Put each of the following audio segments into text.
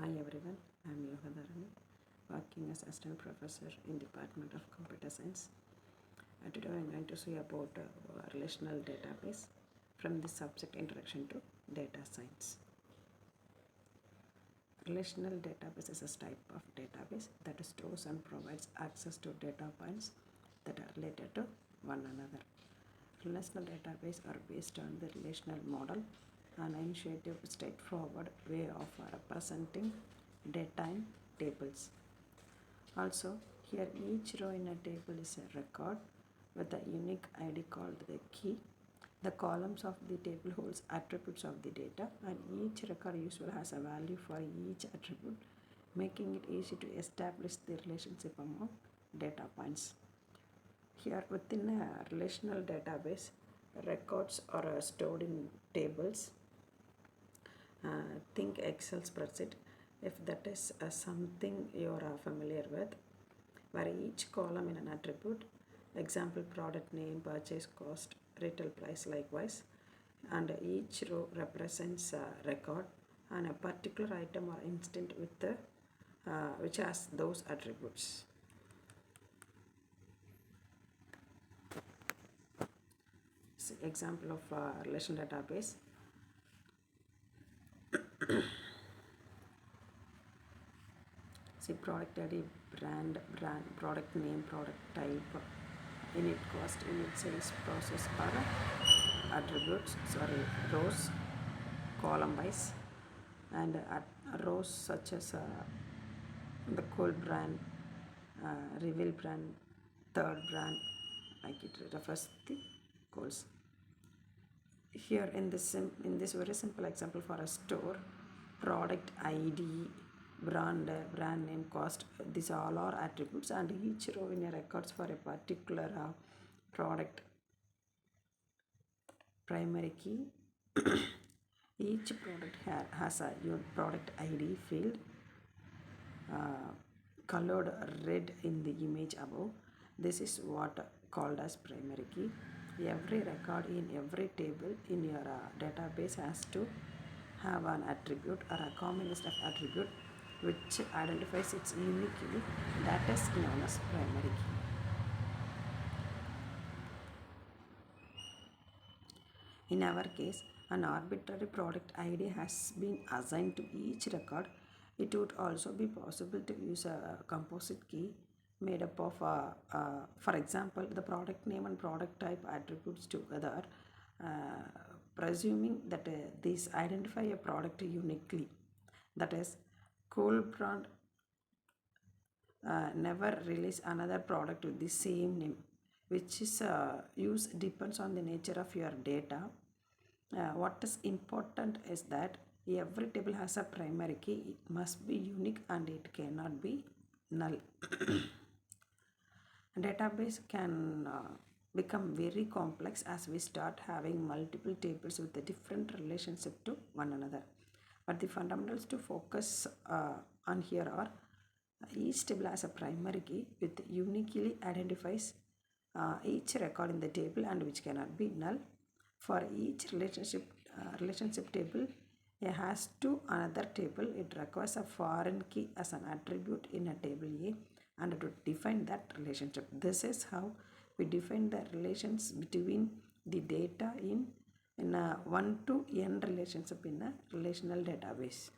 Hi everyone, I am M.Yogadharani, working as assistant professor in Department of Computer Science. Today I am going to see about relational database from the subject Introduction to Data Science. Relational database is a type of database that stores and provides access to data points that are related to one another. Relational databases are based on the relational model, an intuitive, straightforward way of representing data in tables. Also, here each row in a table is a record with a unique ID called the key. The columns of the table holds attributes of the data, and each record usually has a value for each attribute, making it easy to establish the relationship among data points. Here within a relational database, records are stored in tables. Think Excel spreadsheet if that is something you are familiar with, where each column in an attribute, example product name, purchase cost, retail price likewise, and each row represents a record and a particular item or instant with the which has those attributes. Example of relational database. See product ID, brand, product name, product type, unit cost, unit sales, process or attributes, rows, column wise, and rows such as the cold brand, reveal brand, third brand, like it refers the codes. Here in this very simple example for a store, product ID, brand name, cost, these all are attributes, and each row in a records for a particular product primary key. Each product has a product ID field colored red in the image above. This is what called as primary key. Every record in every table in your database has to have an attribute or a combination of attribute which identifies its uniquely. That is known as primary key. In our case, an arbitrary product ID has been assigned to each record. It would also be possible to use a composite key made up of, for example, the product name and product type attributes together, presuming that these identify a product uniquely. That is, Cool Brand never release another product with the same name, which is use depends on the nature of your data. What is important is that every table has a primary key. It must be unique and it cannot be null. Database can become very complex as we start having multiple tables with a different relationship to one another. But the fundamentals to focus on here are each table has a primary key with uniquely identifies each record in the table and which cannot be null. For each relationship table has to another table, it requires a foreign key as an attribute in a table A and to define that relationship. This is how we define the relations between the data in a 1 to n relationship in a relational database.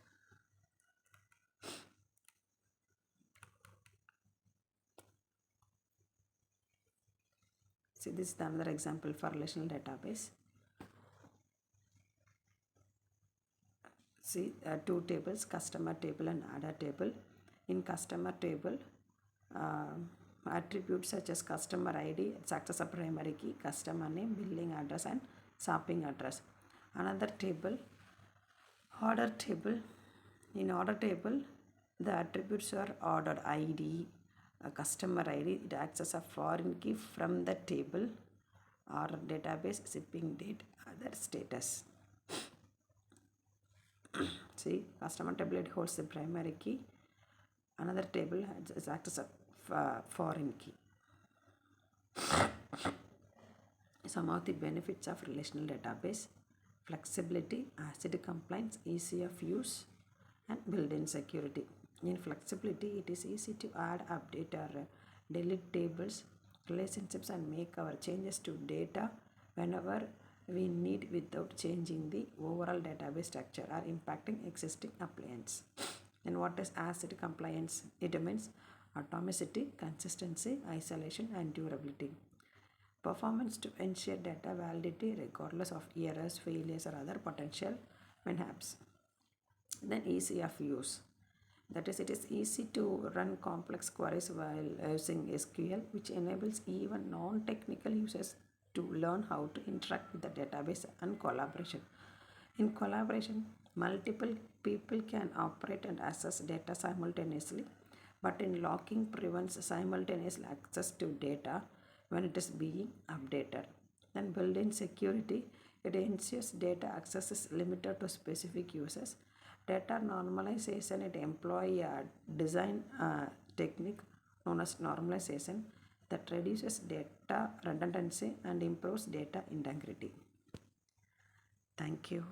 See, this is another example for relational database. See, two tables, customer table and order table. In customer table, attributes such as customer ID, it acts as a primary key, customer name, billing address and shopping address. Another table, order table. In order table, the attributes are order ID, customer ID. It acts as a foreign key from the table or database, shipping date, other status. See, customer table, it holds the primary key. Another table acts as a foreign key. Some of the benefits of relational database: flexibility, ACID compliance, easy of use, And built-in security. In flexibility, it is easy to add, update, or delete tables, relationships, and make our changes to data whenever we need without changing the overall database structure or impacting existing appliance. And what is ACID compliance? It means atomicity, consistency, isolation, and durability. Performance to ensure data validity regardless of errors, failures, or other potential mishaps. Then easy of use. That is, it is easy to run complex queries while using SQL, which enables even non-technical users to learn how to interact with the database and collaboration. In collaboration, multiple people can operate and access data simultaneously, but in locking prevents simultaneous access to data when it is being updated. Then built-in security, it ensures data access is limited to specific users. Data normalization, it employ a design technique known as normalization that reduces data redundancy and improves data integrity. Thank you.